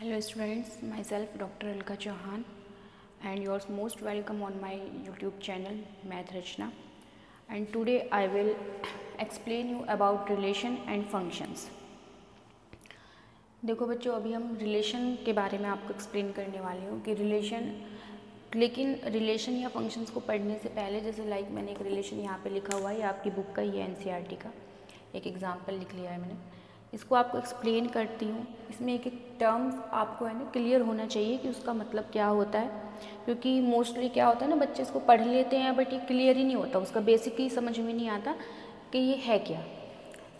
Hello students, myself Dr. Alka Chauhan and you are most welcome on my YouTube channel Math Rachna, and today I will explain you about relation and functions. देखो बच्चों, अभी हम relation के बारे में आपको explain करने वाले हूँ कि लेकिन रिलेशन या फंक्शंस को पढ़ने से पहले, जैसे मैंने एक रिलेशन यहाँ पे लिखा हुआ है, आपकी बुक का, ये एनसीईआरटी का एक एग्जाम्पल लिख लिया है मैंने, इसको आपको एक्सप्लेन करती हूँ। इसमें एक एक टर्म्स आपको है ना क्लियर होना चाहिए कि उसका मतलब क्या होता है, क्योंकि मोस्टली क्या होता है ना, बच्चे इसको पढ़ लेते हैं बट ये क्लियर ही नहीं होता, उसका बेसिक ही समझ में नहीं आता कि ये है क्या।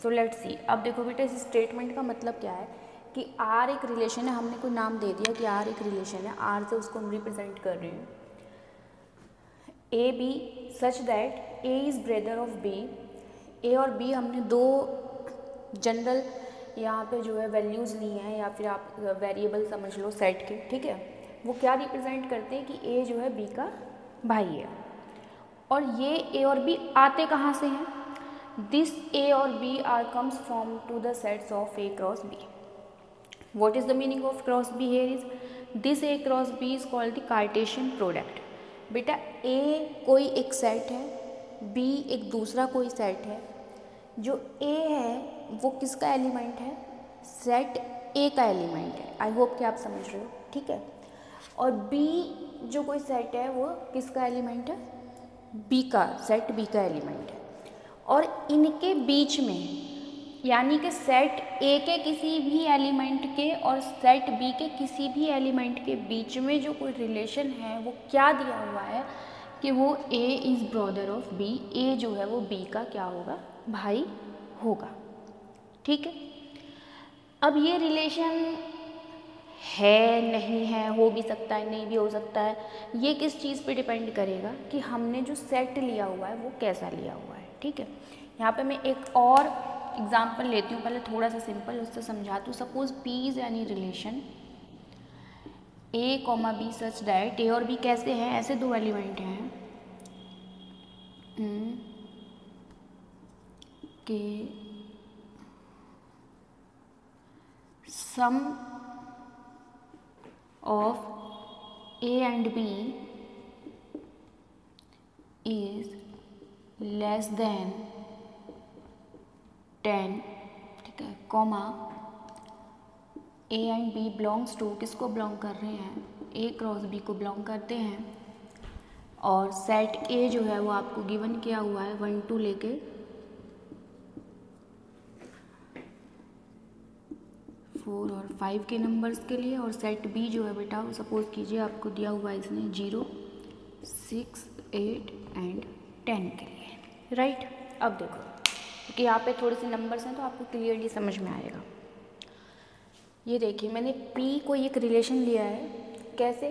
So let's see. अब देखो बेटा, इस स्टेटमेंट का मतलब क्या है कि आर एक रिलेशन है, हमने कोई नाम दे दिया कि आर एक रिलेशन है, आर से उसको हम रिप्रेजेंट कर रहे हैं। A B such that A is brother of B. A और बी हमने दो जनरल यहाँ पे जो है वैल्यूज़ ली हैं, या फिर आप वेरिएबल समझ लो सेट के, ठीक है। वो क्या रिप्रेजेंट करते हैं कि ए जो है बी का भाई है, और ये ए और बी आते कहाँ से हैं? दिस ए और B are comes from two the sets of A cross B. What is the meaning of cross B here is this A cross B is called the Cartesian product. बेटा A कोई एक set है, B एक दूसरा कोई set है। जो A है वो किसका एलिमेंट है? सेट A का एलिमेंट है। आई होप कि आप समझ रहे हो, ठीक है। और B जो कोई सेट है वो किसका एलिमेंट है? B का, सेट B का एलिमेंट है। और इनके बीच में, यानी कि सेट ए के किसी भी एलिमेंट के और सेट बी के किसी भी एलिमेंट के बीच में जो कोई रिलेशन है वो क्या दिया हुआ है कि वो A is brother of B. A जो है वो बी का क्या होगा? भाई होगा, ठीक है। अब ये रिलेशन है, नहीं है, हो भी सकता है, नहीं भी हो सकता है, ये किस चीज़ पे डिपेंड करेगा कि हमने जो सेट लिया हुआ है वो कैसा लिया हुआ है, ठीक है। यहाँ पे मैं एक और एग्जाम्पल लेती हूँ, पहले थोड़ा सा सिंपल उससे समझाती हूँ। Suppose P is any relation A comma B such that, A और बी कैसे हैं? ऐसे दो एलिमेंट हैं कि sum of A and B is less than 10, ठीक है, comma A and B belongs to, किसको बिलोंग कर रहे हैं? ए क्रॉस बी को बिलोंग करते हैं। और सेट ए जो है वो आपको गिवन किया हुआ है 1 2 लेके 4 और 5 के नंबर्स के लिए, और सेट बी जो है बेटा वो सपोज कीजिए आपको दिया हुआ है इसने 0 6 8 एंड 10 के लिए, राइट। अब देखो, क्योंकि यहाँ पे थोड़े से नंबर्स हैं तो आपको क्लियरली समझ में आएगा। ये देखिए, मैंने P को एक रिलेशन लिया है, कैसे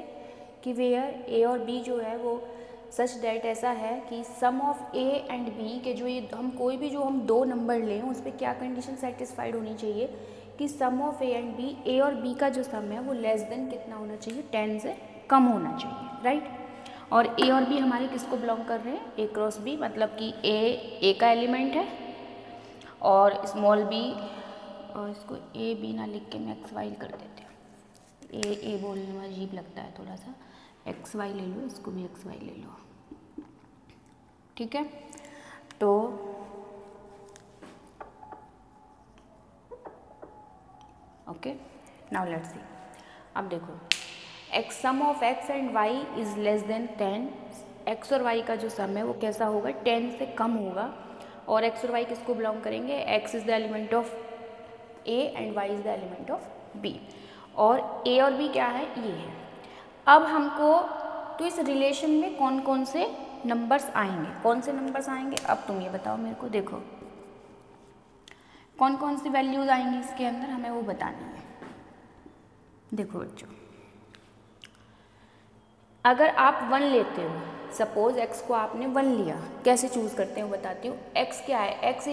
कि वेयर ए और B जो है वो सच दैट ऐसा है कि sum of A and B के जो ये हम कोई भी जो हम दो नंबर लें उस पर क्या कंडीशन सेटिस्फाइड होनी चाहिए कि sum of A and B, A और B का जो सम है वो लेस देन कितना होना चाहिए? 10 से कम होना चाहिए, राइट। और A और B हमारे किसको बिलोंग कर रहे हैं? A क्रॉस B, मतलब कि A का एलिमेंट है और स्मॉल b, और इसको ए बी ना लिख के मैं एक्स वाई कर देते हैं। ए बोलने में अजीब लगता है थोड़ा सा, एक्स वाई ले लो, इसको भी एक्स वाई ले लो, ठीक है। तो ओके, नाउ लेट्स सी। अब देखो, X sum of X and Y is less than 10। X और वाई का जो सम है वो कैसा होगा? 10 से कम होगा। और एक्स और वाई किसको बिलोंग करेंगे? X is the element of A and Y is the element of B, और ए और बी क्या है? ये है। अब हमको तो इस रिलेशन में कौन कौन से नंबर्स आएंगे? कौन से नंबर्स आएंगे अब तुम ये बताओ मेरे को। देखो कौन कौन सी वैल्यूज़ आएंगी इसके अंदर, हमें वो बतानी है। देखो बच्चों, अगर आप 1 लेते हो, सपोज x को आपने 1 लिया, कैसे चूज़ करते हैं बताती हूँ। x क्या है? x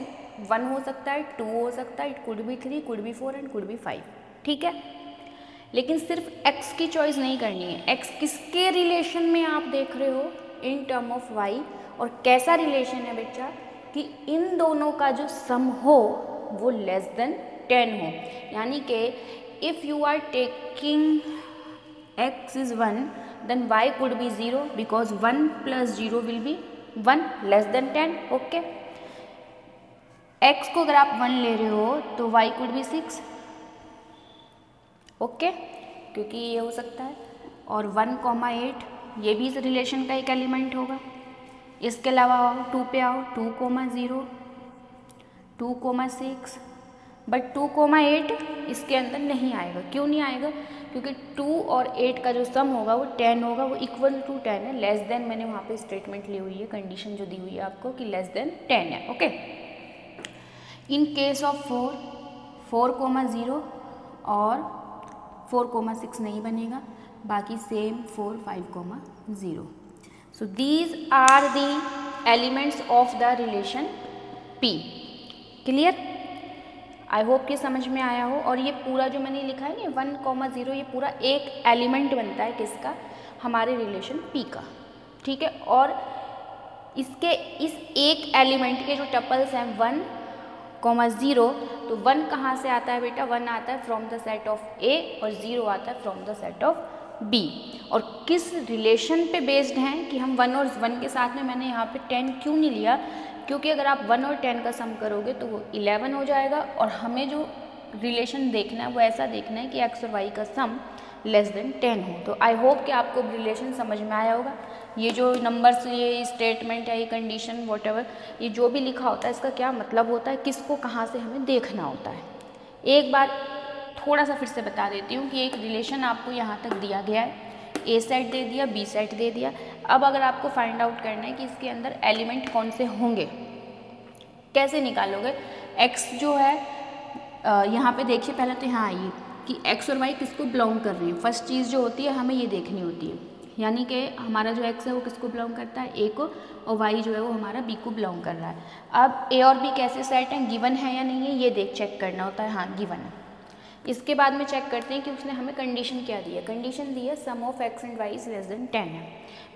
1 हो सकता है, 2 हो सकता है, it could be 3, could be 4 and could be 5, ठीक है। लेकिन सिर्फ x की चॉइस नहीं करनी है। x किसके रिलेशन में आप देख रहे हो? In term of y। और कैसा रिलेशन है बच्चा कि इन दोनों का जो सम हो वो लेस देन 10 हो, यानी कि if you are taking x is 1 then y could be 0 because 1 plus 0 will be 1 less than 10. Okay, x को अगर आप 1 ले रहे हो तो y could be 6. ओके, क्योंकि ये हो सकता है, और 1,8 ये भी इस रिलेशन का एक एलिमेंट होगा. इसके अलावा आओ 2 पे आओ, 2,0 2,6, बट 2,8 इसके अंदर नहीं आएगा. क्यों नहीं आएगा? क्योंकि 2 और 8 का जो सम होगा वो 10 होगा, वो इक्वल टू 10 है. लेस देन मैंने वहाँ पे स्टेटमेंट ली हुई है, कंडीशन जो दी हुई है आपको कि लेस देन 10 है. ओके, इन केस ऑफ 4,0 और 4,6 नहीं बनेगा, बाकी same 4, 5,0. So these are the elements of the relation P. Clear? I hope कि समझ में आया हो. और ये पूरा जो मैंने लिखा है ना 1,0, ये पूरा एक एलिमेंट बनता है किसका? हमारे रिलेशन P का. ठीक है, और इसके इस एक एलिमेंट के जो टपल्स हैं 1,0, तो 1 कहाँ से आता है बेटा? 1 आता है from the set of A और 0 आता है from the set of B. और किस रिलेशन पे बेस्ड हैं कि हम 1 और 1 के साथ में मैंने यहाँ पे 10 क्यों नहीं लिया? क्योंकि अगर आप 1 और 10 का सम करोगे तो वो 11 हो जाएगा, और हमें जो रिलेशन देखना है वो ऐसा देखना है कि x और y का सम लेस देन 10 हो. तो आई होप कि आपको रिलेशन समझ में आया होगा. ये जो नंबर्स, ये स्टेटमेंट है, ये कंडीशन, वॉटएवर, ये जो भी लिखा होता है इसका क्या मतलब होता है, किसको कहाँ से हमें देखना होता है. एक बार थोड़ा सा फिर से बता देती हूँ कि एक रिलेशन आपको यहाँ तक दिया गया है, A सेट दे दिया, B सेट दे दिया. अब अगर आपको फाइंड आउट करना है कि इसके अंदर एलिमेंट कौन से होंगे, कैसे निकालोगे? x जो है यहाँ पे देखिए, पहले तो यहाँ आइए कि x और y किसको बिलोंग कर रहे हैं. फर्स्ट चीज़ जो होती है हमें ये देखनी होती है, यानी कि हमारा जो x है वो किसको बिलोंग करता है? A को, और y जो है वो हमारा B को बिलोंग कर रहा है. अब A और B कैसे सेट हैं, गिवन है या नहीं है, ये चेक करना होता है. हाँ, गिवन है. इसके बाद में चेक करते हैं कि उसने हमें कंडीशन क्या दी है. कंडीशन दी है sum of x and y is less than 10 है.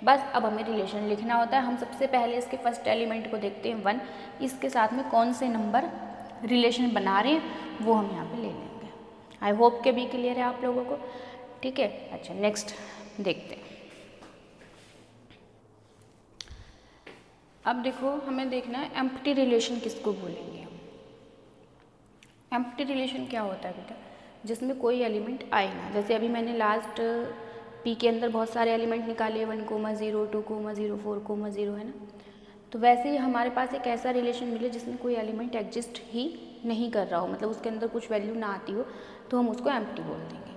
बस अब हमें रिलेशन लिखना होता है. हम सबसे पहले इसके फर्स्ट एलिमेंट को देखते हैं 1. इसके साथ में कौन से नंबर रिलेशन बना रहे हैं वो हम यहाँ पे ले लेंगे. आई होप के भी क्लियर है आप लोगों को. ठीक है, अच्छा नेक्स्ट देखते हैं. अब देखो, हमें देखना है एम्प्टी रिलेशन किसको बोलेंगे. एम्प्टी रिलेशन क्या होता है बेटा? जिसमें कोई एलिमेंट आए ना. जैसे अभी मैंने लास्ट P के अंदर बहुत सारे एलिमेंट निकाले, 1,0, 2,0, 4,0 है ना. तो वैसे ही हमारे पास एक ऐसा रिलेशन मिले जिसमें कोई एलिमेंट एग्जिस्ट ही नहीं कर रहा हो, मतलब उसके अंदर कुछ वैल्यू ना आती हो, तो हम उसको एम्प्टी बोल देंगे,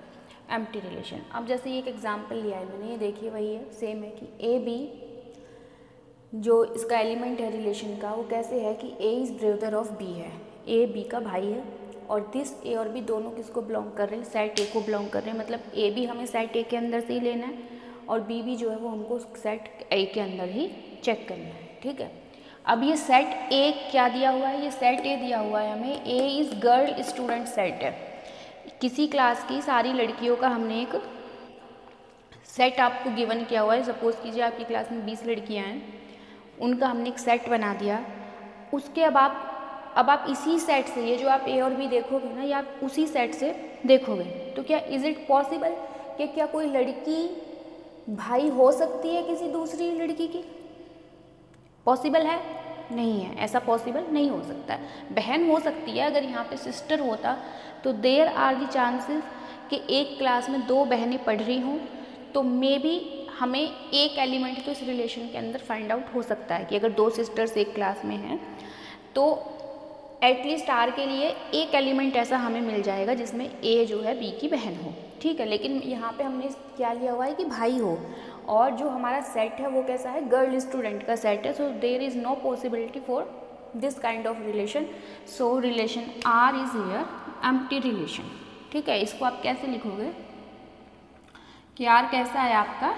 एम्प्टी रिलेशन. अब जैसे ये एक एग्जाम्पल लिया है मैंने, ये देखिए वही है, सेम है कि AB जो इसका एलिमेंट है रिलेशन का, वो कैसे है कि A is brother of B है. A B का भाई है, और दिस A और B दोनों किसको बिलोंग कर रहे हैं? सेट A को बिलोंग कर रहे हैं. मतलब A भी हमें सेट A के अंदर से ही लेना है, और B भी जो है वो हमको सेट A के अंदर ही चेक करना है. ठीक है, अब ये सेट A क्या दिया हुआ है? ये सेट A दिया हुआ है हमें. A is girl student set है. किसी क्लास की सारी लड़कियों का हमने एक सेट आपको गिवन किया हुआ है. सपोज कीजिए आपकी क्लास में 20 लड़कियाँ हैं, उनका हमने एक सेट बना दिया. उसके अब आप इसी सेट से, ये जो आप A और B देखोगे ना, ये आप उसी सेट से देखोगे. तो क्या इज़ इट पॉसिबल कि क्या कोई लड़की भाई हो सकती है किसी दूसरी लड़की की? पॉसिबल है? नहीं है, ऐसा पॉसिबल नहीं हो सकता है. बहन हो सकती है. अगर यहाँ पे सिस्टर होता तो देयर आर दी चांसेस कि एक क्लास में 2 बहनें पढ़ रही हों, तो मे बी हमें एक एलिमेंट तो इस रिलेशन के अंदर फाइंड आउट हो सकता है कि अगर 2 सिस्टर्स एक क्लास में हैं तो एटलीस्ट R के लिए एक एलिमेंट ऐसा हमें मिल जाएगा जिसमें A जो है B की बहन हो. ठीक है, लेकिन यहाँ पे हमने क्या लिया हुआ है कि भाई हो, और जो हमारा सेट है वो कैसा है? गर्ल स्टूडेंट का सेट है. So there is no possibility for this kind of relation. So relation R is here empty relation. ठीक है, इसको आप कैसे लिखोगे कि R कैसा है आपका?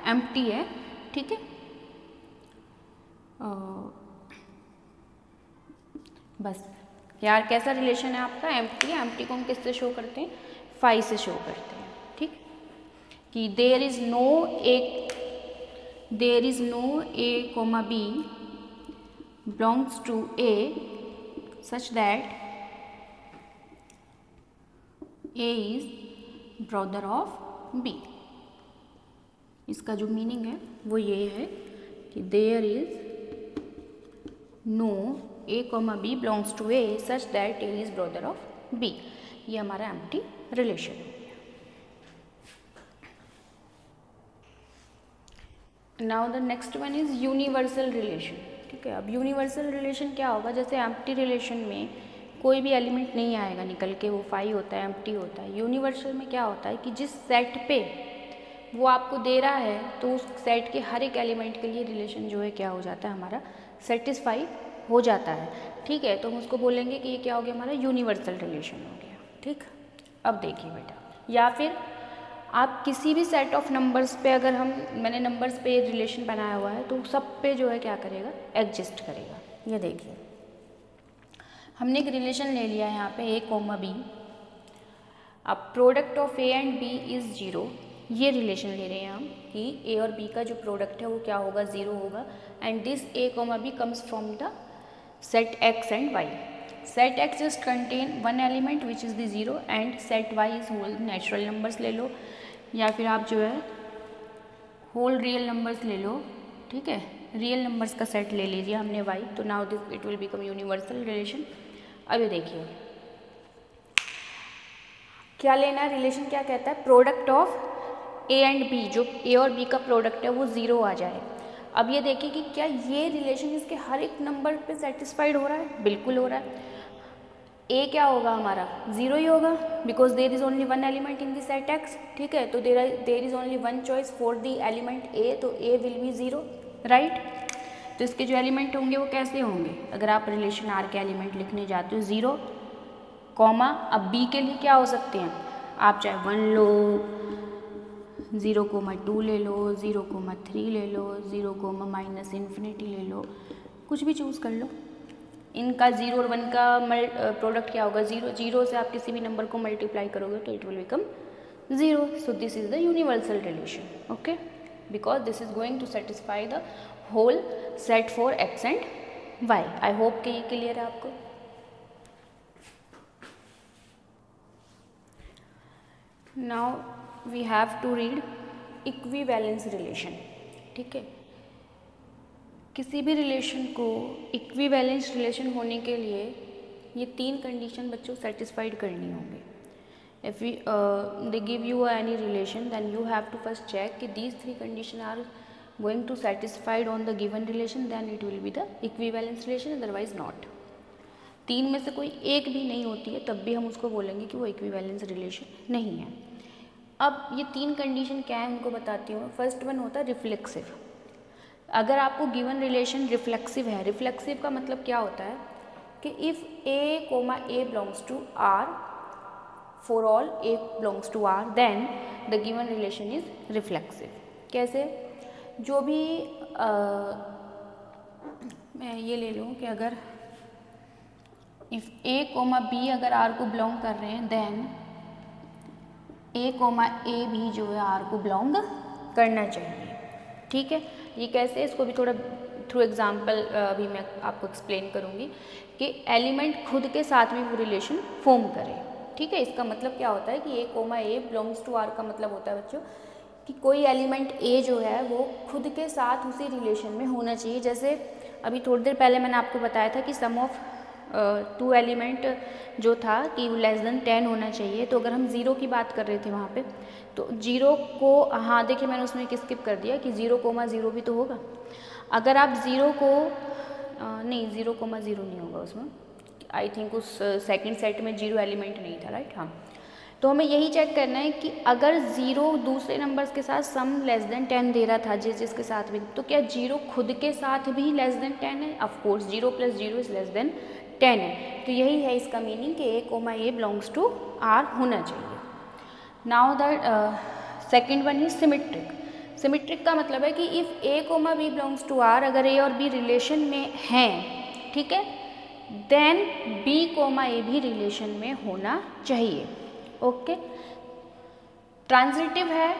एम्प्टी है. ठीक है, बस यार कैसा रिलेशन है आपका? एम्प्टी. एम्प्टी को हम किससे शो करते हैं? 5 से शो करते हैं. ठीक, कि there is no A, B belongs to A such that A is brother of B. इसका जो मीनिंग है वो ये है कि there is no A comma B belongs to A such that A is brother of B. ये हमारा empty relation हो गया। Now the next one is universal relation. ठीक है, अब यूनिवर्सल रिलेशन क्या होगा, जैसे एम्प्टी रिलेशन में कोई भी एलिमेंट नहीं आएगा निकल के, वो फाई होता है, एम्प्टी होता है। यूनिवर्सल में क्या होता है कि जिस सेट पे वो आपको दे रहा है तो उस सेट के हर एक एलिमेंट के लिए रिलेशन जो है क्या हो जाता है, हमारा सेटिस्फाई हो जाता है। ठीक है, तो हम उसको बोलेंगे कि ये क्या हो गया, हमारा यूनिवर्सल रिलेशन हो गया। ठीक, अब देखिए बेटा, या फिर आप किसी भी सेट ऑफ नंबर्स पे अगर मैंने नंबर्स पे रिलेशन बनाया हुआ है तो सब पे जो है क्या करेगा, एग्जिस्ट करेगा। ये देखिए, हमने एक रिलेशन ले लिया है यहाँ पे ए कॉमा बी। अब product of A and B is 0, ये रिलेशन ले रहे हैं हम कि ए और बी का जो प्रोडक्ट है वो क्या होगा, 0 होगा। And this A comma B comes from the set X and Y. Set X just contain one element which is the 0 and set Y is whole natural numbers ले लो, या फिर आप जो है होल रियल नंबर्स ले लो। ठीक है, रियल नंबर्स का सेट ले लीजिए हमने वाई, तो now this it will become universal relation. अब ये देखिए क्या लेना है, रिलेशन क्या कहता है, product of A and B, जो ए और बी का प्रोडक्ट है वो 0 आ जाए। अब ये देखिए कि क्या ये रिलेशन इसके हर एक नंबर पे सेटिस्फाइड हो रहा है, बिल्कुल हो रहा है। ए क्या होगा हमारा, 0 ही होगा, because there is only one element in the set X. ठीक है, तो there is only one choice for the element A, तो ए विल बी 0, राइट। तो इसके जो एलिमेंट होंगे वो कैसे होंगे, अगर आप रिलेशन आर के एलिमेंट लिखने जाते हो 0 कॉमा, अब बी के लिए क्या हो सकते हैं, आप चाहे 1 लो, 0,2 ले लो, 0,3 ले लो, 0,-∞ ले लो, कुछ भी चूज़ कर लो। इनका 0 और 1 का प्रोडक्ट क्या होगा, 0। 0 से आप किसी भी नंबर को मल्टीप्लाई करोगे तो it will become 0। So this is the universal relation, okay, because this is going to satisfy the whole set for X and Y. I hope कि ये क्लियर है आपको। Now we have to read equivalence relation. ठीक है, किसी भी relation को equivalence relation होने के लिए ये 3 कंडीशन बच्चों सेटिस्फाइड करनी होंगी। If they give you any relation then you have to first check कि these 3 condition are going to satisfied on the given relation, then it will be the equivalence relation, otherwise not. 3 में से कोई एक भी नहीं होती है तब भी हम उसको बोलेंगे कि वो इक्विवेलेंस रिलेशन नहीं है। अब ये 3 कंडीशन क्या है उनको बताती हूँ। फर्स्ट वन होता है रिफ्लेक्सिव। अगर आपको गिवन रिलेशन रिफ्लेक्सिव है, रिफ्लेक्सिव का मतलब क्या होता है कि if A comma A belongs to R, for all A belongs to R, then the given relation is reflexive. कैसे, जो भी मैं ये ले लूँ कि अगर इफ़ ए कोमा बी अगर आर को बिलोंग कर रहे हैं, देन ए कोमा ए भी जो है आर को बिलोंग करना चाहिए। ठीक है, ये कैसे, इसको भी थोड़ा थ्रू एग्जांपल अभी मैं आपको एक्सप्लेन करूँगी कि एलिमेंट खुद के साथ भी वो रिलेशन फॉर्म करे। ठीक है, इसका मतलब क्या होता है कि A comma A belongs to R का मतलब होता है बच्चों कि कोई एलिमेंट ए जो है वो खुद के साथ उसी रिलेशन में होना चाहिए। जैसे अभी थोड़ी देर पहले मैंने आपको बताया था कि सम ऑफ 2 एलिमेंट जो था कि लेस देन 10 होना चाहिए। तो अगर हम 0 की बात कर रहे थे वहाँ पे, तो 0 को, हाँ देखिए मैंने उसमें एक स्किप कर दिया कि 0,0 भी तो होगा। अगर आप 0 को नहीं, 0,0 नहीं होगा उसमें, आई थिंक उस सेकंड सेट में 0 एलिमेंट नहीं था, राइट। हाँ, तो हमें यही चेक करना है कि अगर 0 दूसरे नंबर्स के साथ सम लेस देन 10 दे रहा था जिसके साथ भी, तो क्या 0 खुद के साथ भी लेस देन 10 है? ऑफकोर्स 0 + 0 इज लेस देन 10 है। तो यही है इसका मीनिंग कि A comma A belongs to R होना चाहिए। Now the second one is symmetric. Symmetric का मतलब है कि if A comma B belongs to R, अगर ए और बी रिलेशन में हैं, ठीक है, देन बी कोमा ए भी रिलेशन में होना चाहिए। ओके, ट्रांजिटिव है,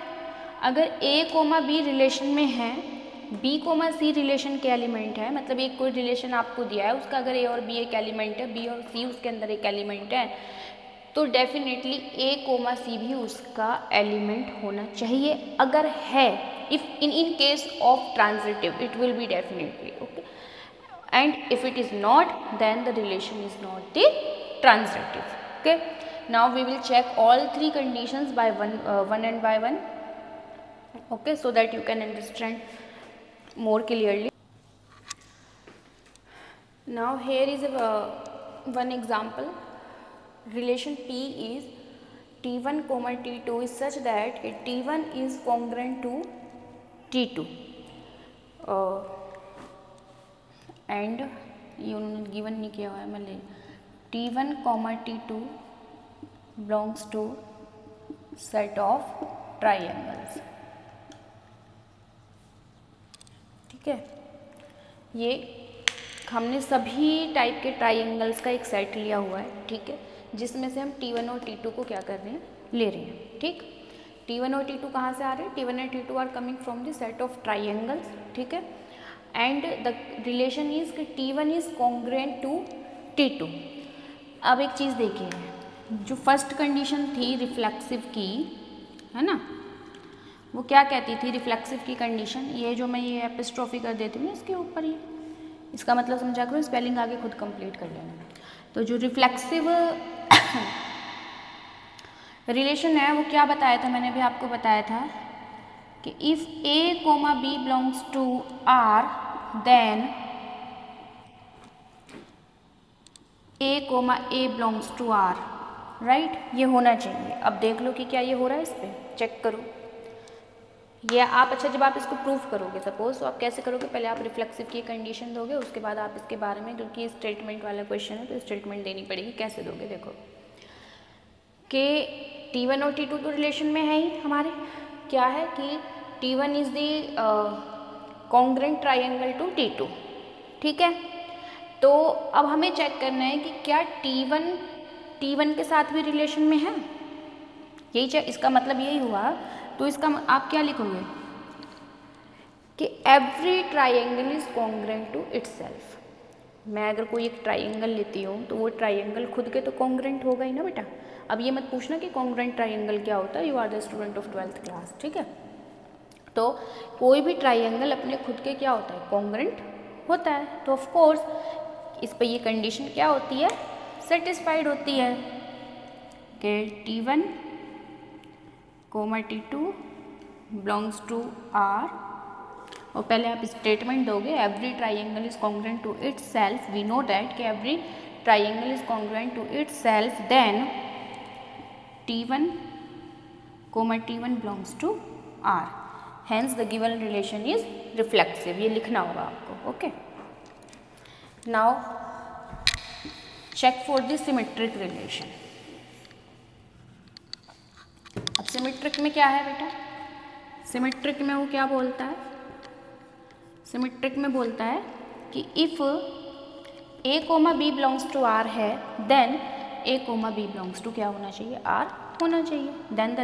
अगर ए कोमा बी रिलेशन में है, बी कोमा सी रिलेशन के एलिमेंट है, मतलब एक कोई रिलेशन आपको दिया है, उसका अगर ए और बी एक एलिमेंट है, बी और सी उसके अंदर एक एलिमेंट है, तो डेफिनेटली ए कोमा सी भी उसका एलिमेंट होना चाहिए। अगर है, if in case of transitive it will be definitely, okay, and if it is not then the relation is not the transitive. Okay, now we will check all three conditions by one and by one, okay, so that you can understand more clearly. Now here is one example. Relation P is T1 comma T2 is such that T1 is congruent to T2 and ये उन्होंने given नहीं किया हुआ है, मैं ले T1 comma T2 belongs to set of triangles, ठीक है। ये हमने सभी टाइप के ट्राइंगल्स का एक सेट लिया हुआ है, ठीक है, जिसमें से हम T1 और T2 को क्या कर रहे हैं, ले रहे हैं, ठीक। T1 और T2 कहाँ से आ रहे हैं, T1 and T2 are coming from the set of triangles, ठीक है, एंड द रिलेशन इज कि T1 is congruent to T2। अब एक चीज़ देखिए, जो फर्स्ट कंडीशन थी रिफ्लेक्सिव की, है ना, वो क्या कहती थी रिफ्लेक्सिव की कंडीशन, ये जो मैं ये एपिस्ट्रोफी कर देती हूँ इसके ऊपर, ये इसका मतलब समझा करो, स्पेलिंग आगे खुद कंप्लीट कर लेना। तो जो रिफ्लेक्सिव रिलेशन है वो क्या बताया था, मैंने भी आपको बताया था कि if A comma B belongs to R then A comma A belongs to R, right, ये होना चाहिए। अब देख लो कि क्या ये हो रहा है, इस पर चेक करो ये आप। अच्छा, जब आप इसको प्रूफ करोगे सपोज, तो आप कैसे करोगे, पहले आप रिफ्लेक्सिव की कंडीशन दोगे, उसके बाद आप इसके बारे में, क्योंकि ये स्टेटमेंट वाला क्वेश्चन है तो स्टेटमेंट देनी पड़ेगी। कैसे दोगे, देखो कि T1 और T2 तो रिलेशन में है ही हमारे, क्या है कि T1 is the congruent triangle to T2, ठीक है। तो अब हमें चेक करना है कि क्या T1 के साथ भी रिलेशन में है, यही चेक, इसका मतलब यही हुआ। तो इसका आप क्या लिखोगे कि every triangle is congruent to itself. मैं अगर कोई एक ट्राइंगल लेती हूँ तो वो ट्राइंगल खुद के तो कॉन्ग्रुएंट होगा ही ना बेटा। अब ये मत पूछना कि कॉन्ग्रुएंट ट्राइंगल क्या होता है, you are the student of 12th class, ठीक है। तो कोई भी ट्राइंगल अपने खुद के क्या होता है, कॉन्ग्रुएंट होता है। तो ऑफ कोर्स इस पर ये कंडीशन क्या होती है, सेटिस्फाइड होती है कि T1 coma T2 belongs to R, और पहले आप स्टेटमेंट दोगे every triangle is congruent to itself. We know that कि every triangle is congruent to itself, then T1 comma T1 belongs to R, hence the given relation is reflexive. ये लिखना होगा आपको, okay. Now check for the symmetric relation. अब symmetric में क्या है बेटा, सिमेट्रिक में वो क्या बोलता है, सिमेट्रिक में बोलता है कि if A comma B belongs to R है, then A comma B belongs to क्या होना चाहिए, आर होना चाहिए, then the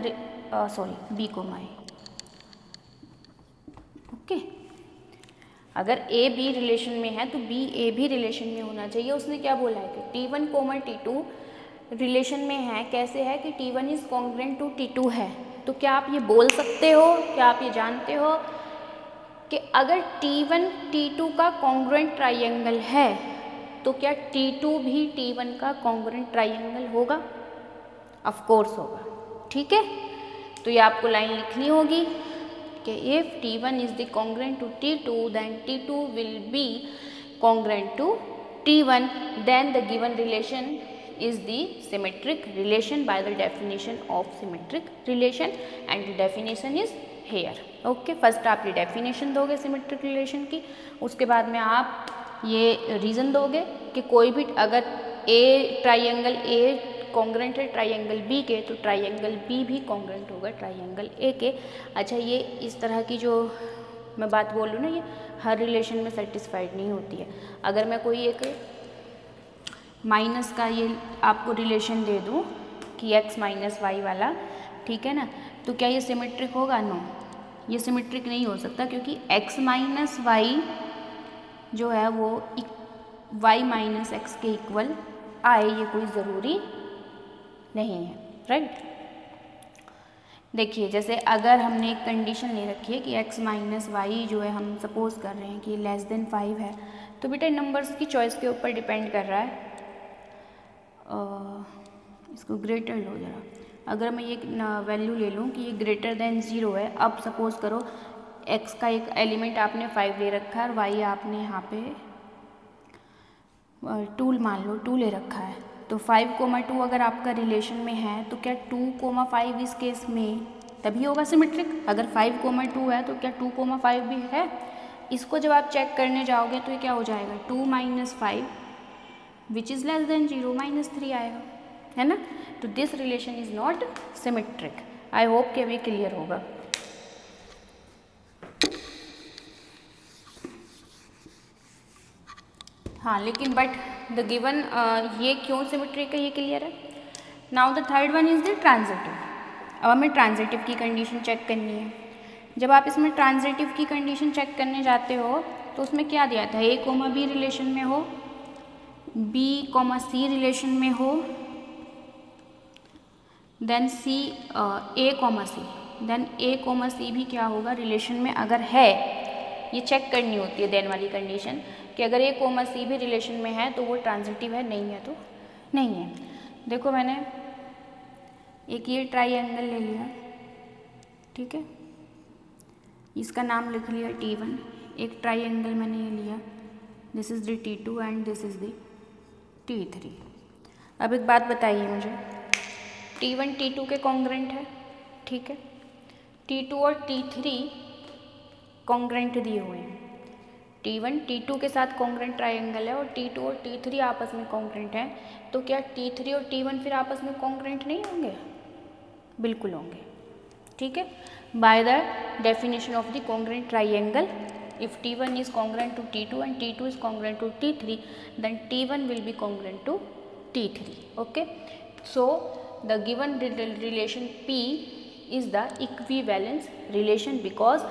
B comma A, okay. अगर ए बी रिलेशन में है तो बी ए भी रिलेशन में होना चाहिए। उसने क्या बोला है कि T1 कोमा T2 रिलेशन में है, कैसे है कि T1 is congruent to T2 है। तो क्या आप ये बोल सकते हो, क्या आप ये जानते हो कि अगर T1 T2 का कॉन्ग्रुएंट ट्राइंगल है तो क्या T2 भी T1 का कॉन्ग्रुएंट ट्राइंगल होगा, ऑफ कोर्स होगा, ठीक है। तो ये आपको लाइन लिखनी होगी कि if T1 is the congruent to T2 then T2 will be congruent to T1, then the given relation is the symmetric relation by the definition of symmetric relation, and the definition is here, okay। First आप ये definition दोगे symmetric relation की, उसके बाद में आप ये reason दोगे कि कोई भी अगर ए ट्राइंगल ए कॉन्ग्रुएंट है ट्राइंगल बी के, तो ट्राइंगल बी भी कॉन्ग्रुएंट होगा ट्राइंगल ए के। अच्छा, ये इस तरह की जो मैं बात बोल रही हूँ ना, ये हर रिलेशन में सेटिस्फाइड नहीं होती है। अगर मैं कोई एक माइनस का ये आपको रिलेशन दे दूँ कि x माइनस वाई वाला, ठीक है ना, तो क्या ये सिमेट्रिक होगा, नो, ये सिमेट्रिक नहीं हो सकता, क्योंकि x माइनस वाई जो है वो y माइनस एक्स के इक्वल आए, ये कोई ज़रूरी नहीं है, राइट। देखिए जैसे अगर हमने एक कंडीशन ले रखी है कि x माइनस वाई जो है हम सपोज कर रहे हैं कि लेस देन 5 है, तो बेटा नंबर्स की चॉइस के ऊपर डिपेंड कर रहा है। इसको ग्रेटर लो ज़रा, अगर मैं ये वैल्यू ले लूँ कि ये ग्रेटर देन 0 है, अब सपोज करो x का एक एलिमेंट आपने 5 ले रखा है और y आपने यहाँ पे 2 मान लो 2 ले रखा है, तो 5,2 अगर आपका रिलेशन में है तो क्या 2,5 इस केस में तभी होगा सिमेट्रिक। अगर 5,2 है तो क्या 2,5 भी है। इसको जब आप चेक करने जाओगे तो ये क्या हो जाएगा 2 minus 5 which is less than 0 -3 आएगा, है ना। तो this relation is not symmetric. I hope कि अभी क्लियर होगा। हाँ लेकिन बट द गिवन ये क्यों सिमेट्रिक है ये क्लियर है। Now the third one is the transitive. अब हमें ट्रांजिटिव की कंडीशन चेक करनी है। जब आप इसमें ट्रांजिटिव की कंडीशन चेक करने जाते हो तो उसमें क्या दिया था, a, b रिलेशन में हो, b, c रिलेशन में हो, then c, a, c, then a, c भी क्या होगा रिलेशन में अगर है, ये चेक करनी होती है देन वाली कंडीशन कि अगर a, c भी रिलेशन में है तो वो ट्रांजिटिव है, नहीं है तो नहीं है। देखो मैंने एक ये ट्राइएंगल ले लिया, ठीक है, इसका नाम लिख लिया T1। एक ट्राइएंगल मैंने ये लिया, this is the T2 and this is the T3। अब एक बात बताइए मुझे, T1 T2 के कॉन्ग्रेंट है, ठीक है, T2 और T3 कॉन्ग्रेंट दिए हुए हैं। T1 T2 के साथ कॉन्ग्रेंट ट्राइएंगल है और T2 और T3 आपस में कॉन्ग्रेंट हैं, तो क्या T3 और T1 फिर आपस में कॉन्ग्रेंट नहीं होंगे? बिल्कुल होंगे, ठीक है। By the definition of the congruent triangle, if T1 is congruent to T2 and T2 is congruent to T3, then T1 will be congruent to T3. Okay, so the given relation P is the equivalence relation because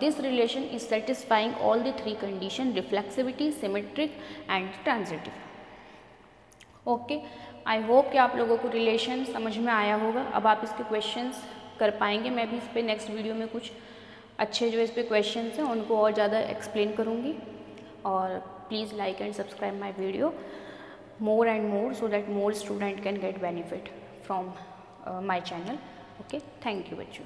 this relation is satisfying all the three conditions: reflexivity, symmetric and transitive. Okay, I hope कि आप लोगों को relation समझ में आया होगा। अब आप इसके क्वेश्चंस कर पाएंगे। मैं भी इस पर नेक्स्ट वीडियो में कुछ अच्छे जो इस पे क्वेश्चंस हैं उनको और ज़्यादा एक्सप्लेन करूँगी। और please like and subscribe my video more and more so that more student can get benefit from my channel. Okay, thank you बच्चों।